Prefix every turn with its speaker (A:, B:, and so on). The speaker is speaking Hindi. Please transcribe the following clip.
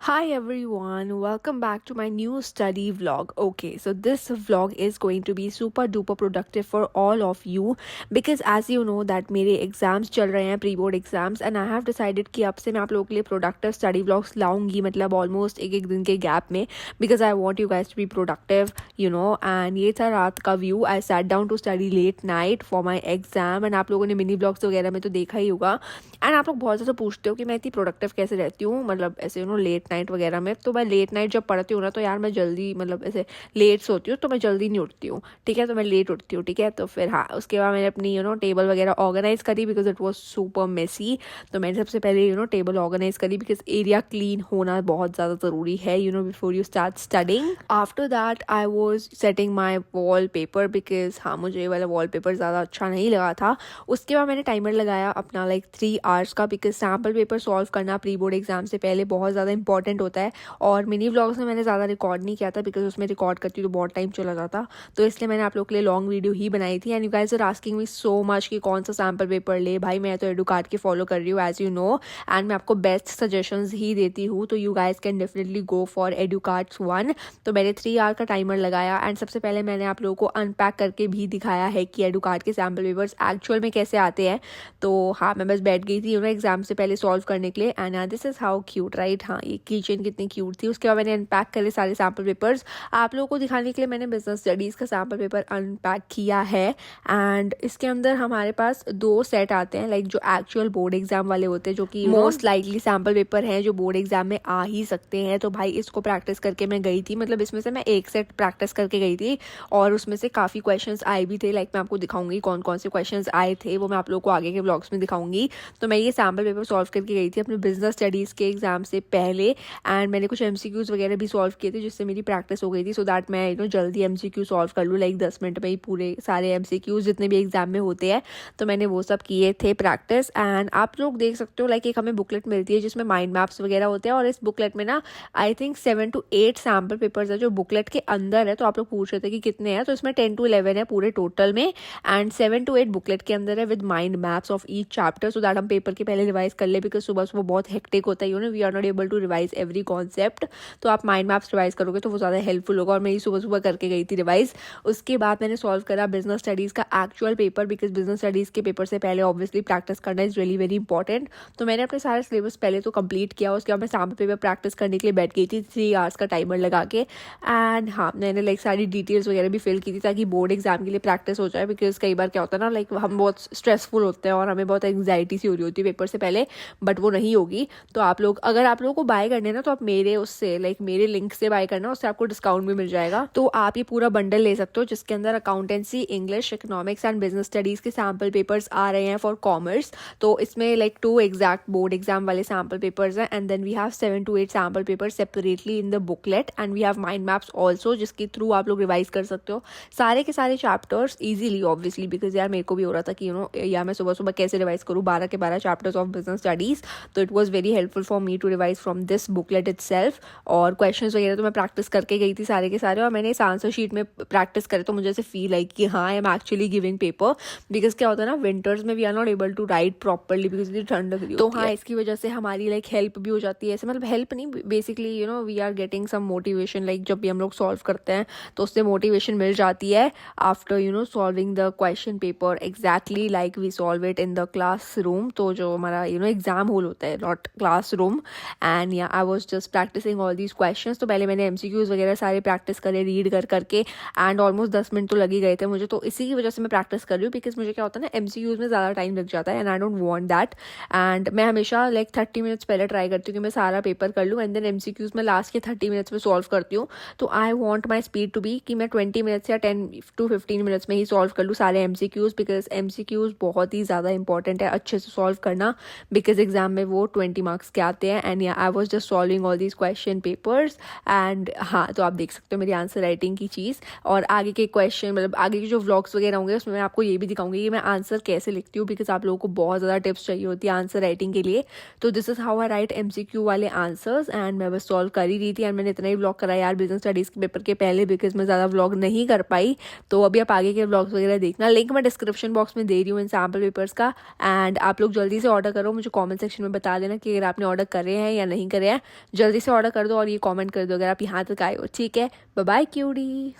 A: Hi everyone, welcome back to my new study vlog. Okay, so this vlog is going to be super duper productive for all of you because as you know that मेरे एग्जाम्स चल रहे हैं pre board exams and I have decided कि अब से मैं आप लोगों के लिए प्रोडक्टिव स्टडी व्लॉग्स लाऊंगी मतलब ऑलमोस्ट एक एक दिन के गैप में because I want you guys to be productive and ये था रात का view. I sat down to study late night for my exam and आप लोगों ने मिनी ब्लॉग्स वगैरह में तो देखा ही होगा. एंड आप लोग बहुत ज़्यादा पूछते हो कि मैं इतनी प्रोडक्टिव कैसे रहती हूँ मतलब ऐसे लेट नाइट वगैरह में. तो मैं लेट नाइट जब पढ़ती हूँ ना तो यार मैं जल्दी मतलब ऐसे लेट सोती हूँ तो मैं जल्दी नहीं उठती हूँ. ठीक है, तो मैं लेट उठती हूँ. ठीक है, तो फिर हाँ उसके बाद मैंने अपनी टेबल वगैरह ऑर्गेनाइज करी because it was super messy. तो मैंने सबसे पहले टेबल ऑर्गेनाइज करी बिकॉज एरिया क्लीन होना बहुत ज़्यादा ज़रूरी है before you start studying. After that I was setting my wallpaper because हाँ मुझे ये वाला वॉल पेपर ज़्यादा अच्छा नहीं लगा था. उसके बाद मैंने टाइमर लगाया अपना लाइक 3 आवर्स का बिकॉज सैम्पल पेपर सॉल्व करना प्री बोर्ड एग्जाम से पहले बहुत ज़्यादा इंपॉर्टेंट होता है. और मिनी व्लॉग्स में मैंने ज़्यादा रिकॉर्ड नहीं किया था बिकॉज उसमें रिकॉर्ड करती तो बहुत टाइम चला जाता. तो इसलिए मैंने आप लोग के लिए लॉन्ग वीडियो ही बनाई थी. And you guys are asking me so much कि कौन सा सैम्पल पेपर ले. भाई मैं तो एडुकार्ड के फॉलो कर रही हूँ एज यू नो एंड मैं आपको बेस्ट सजेशंस ही देती हूँ. तो you guys can definitely go for Educards 1. तो मैंने 3 आवर का टाइमर लगाया एंड सबसे पहले मैंने आप लोगों को अनपैक करके भी दिखाया है कि एडुकार्ड के सैम्पल पेपर्स एक्चुअल में कैसे आते हैं. तो हाँ मैं बस बैठ गई थी एग्जाम से पहले सॉल्व करने के लिए. And this is how cute right. हाँ ये की चेन कितनी क्यूट थी. उसके बाद मैंने अनपैक करे सारे सैम्पल पेपर्स. आप लोगों को दिखाने के लिए मैंने बिजनेस स्टडीज़ का सैम्पल पेपर अनपैक किया है. एंड इसके अंदर हमारे पास 2 सेट आते हैं लाइक जो एक्चुअल बोर्ड एग्जाम वाले होते हैं जो कि मोस्ट लाइकली सैम्पल पेपर हैं जो बोर्ड एग्जाम में आ ही सकते हैं. तो भाई इसको प्रैक्टिस करके मैं गई थी मतलब इसमें से मैं एक सेट प्रैक्टिस करके गई थी और उसमें से काफ़ी क्वेश्चंस आए भी थे. लाइक मैं आपको दिखाऊंगी कौन कौन से क्वेश्चंस आए थे वो मैं आप लोगों को आगे के व्लॉग्स में दिखाऊंगी. तो मैं ये सैम्पल पेपर सॉल्व करके गई थी अपने बिजनेस स्टडीज़ के एग्जाम से पहले. एंड मैंने कुछ MCQs वगैरह भी सॉल्व किए थे जिससे मेरी प्रैक्टिस हो गई थी सो दैट मैं जल्दी MCQ सॉल्व कर लूँ लाइक 10 मिनट में ही पूरे सारे MCQs जितने भी एग्जाम में होते हैं. तो मैंने वो सब किए थे प्रैक्टिस. एंड आप लोग देख सकते हो लाइक एक हमें बुकलेट मिलती है जिसमें माइंड मैप्स वगैरह होते हैं और इस बुकलेट में ना I think 7 to 8 sample papers है जो बुकलेट के अंदर है. तो आप लोग पूछ रहे थे कि कितने हैं. तो इसमें 10 to 11 है पूरे टोटल में एंड 7 to 8 बुकलेट के अंदर है with mind maps of each chapter so that हम पेपर के पहले रिवाइज कर ले बिकॉज सुबह सुबह बहुत हेक्टिक होता है we are not able to revise every concept. तो आप माइंड मैप्स रिवाइज करोगे तो वो ज़्यादा हेल्पफुल होगा और मैं ये सुबह सुबह करके गई थी रिवाइज. उसके बाद मैंने सॉल्व करा बिजनेस स्टडीज़ का actual paper because business studies के पेपर से पहले ऑब्वियसली प्रैक्टिस करना इज़ रियली वेरी इंपॉर्टेंट. तो मैंने अपने सारे सिलेबस पहले तो कंप्लीट किया. उसके बाद मैं सैम्पल पेपर प्रैक्टिस करने के लिए बैठ गई थी 3 आवर्स का टाइमर लगा के. एंड हाँ मैंने लाइक सारी डिटेल्स वगैरह भी फिल की थी ताकि बोर्ड एग्जाम के लिए प्रैक्टिस हो जाए बिकॉज कई बार क्या होता है ना लाइक हम बहुत स्ट्रेसफुल होते हैं और हमें बहुत एंग्जाइटी सी हो रही होती है पेपर से पहले बट वो नहीं होगी. तो आप लोग अगर आप लोगों को बाय करने ना तो आप मेरे उससे लाइक मेरे लिंक से बाय करना उससे आपको डिस्काउंट भी मिल जाएगा. तो आप ये पूरा बंडल ले सकते हो जिसके अंदर accountancy English economics and business studies के सैम्पल पेपर्स आ रहे हैं फॉर कॉमर्स. तो इसमें लाइक 2 एग्जैक्ट बोर्ड एग्जाम वाले सैम्पल पेपर्स हैं and then we have 7 to 8 sample paper separately in the booklet and we have mind maps also जिसके थ्रू आप लोग रिवाइज कर सकते हो सारे के सारे चैप्टर्स ईजिली ऑब्वियसली बिकॉज यार मेरे को भी हो रहा था कि या मैं सुबह सुबह कैसे रिवाइज करूँ 12 के 12 चैप्टर्स ऑफ बिजनेस स्टडीज़. तो it was very helpful for me to revise from this booklet itself. और क्वेश्चंस वगैरह तो मैं प्रैक्टिस करके गई थी सारे के सारे और मैंने इस आंसर शीट में प्रैक्टिस करे तो मुझे ऐसे फील आई कि हाँ I am actually giving paper because क्या होता है ना विंटर्स में we are not able to write properly because इतनी ठंड लग रही है. तो हाँ इसकी वजह से हमारी लाइक हेल्प भी हो जाती है ऐसे मतलब हेल्प नहीं basically we are getting some motivation like जब भी हम लोग सॉल्व करते हैं तो उससे मोटिवेशन मिल जाती है after solving the question paper exactly like we solve it in the classroom. तो जो हमारा एग्जाम हॉल होता है नॉट क्लास रूम. एंड या I was just practising all these questions. तो पहले मैंने MCQs वगैरह सारे प्रैक्टिस करे रीड करके एंड ऑलमोस्ट 10 मिनट तो लग ही गए थे मुझे. तो इसी की वजह से मैं प्रैक्टिस कर रही हूँ बिकॉज मुझे क्या होता है ना MCQs में ज़्यादा टाइम लग जाता है and I don't want that. And मैं हमेशा लाइक 30 मिनट्स पहले ट्राई करती हूँ कि मैं सारा पेपर कर लूँ एंड देन MCQs में लास्ट के 30 मिनट्स में सॉल्व करती हूँ. तो I want my speed to be कि मैं 20 मिनट्स या 10 to 15 मिनट्स में ही सॉल्व कर लूँ सारे MCQs बिकॉज MCQs बहुत ही ज़्यादा इंपॉर्टेंट है अच्छे से सॉल्व करना बिकॉज एग्जाम में वो 20 मार्क्स के आते हैं. एंड या I was just solving all these question papers. And हाँ तो आप देख सकते हो मेरी आंसर राइटिंग की चीज़. और आगे के क्वेश्चन मतलब आगे के जो व्लॉग्स वगैरह होंगे उसमें मैं आपको ये भी दिखाऊंगी कि मैं आंसर कैसे लिखती हूँ बिकॉज आप लोगों को बहुत ज़्यादा टिप्स चाहिए होती है आंसर राइटिंग के लिए. तो this is how I right MCQ वाले आंसर्स एंड मैं बस सॉल्व कर ही रही थी. एंड मैंने इतना ही व्लॉग करा यार बिजनेस स्टडीज़ के पेपर के पहले बिकॉज मैं ज़्यादा व्लॉग नहीं कर पाई. तो अभी आप आगे के व्लॉग्स वगैरह देखना लिंक मैं डिस्क्रिप्शन बॉक्स में दे रही हूँ इन सैम्पल पेपर्स का. एंड आप लोग जल्दी से ऑर्डर करो मुझे कॉमेंट सेक्शन में बता देना कि अगर आपने ऑर्डर करे हैं या नहीं करे हैं. जल्दी से ऑर्डर कर दो और ये कमेंट कर दो अगर आप यहाँ तक आए हो। ठीक है, बाय बाय क्यूडी।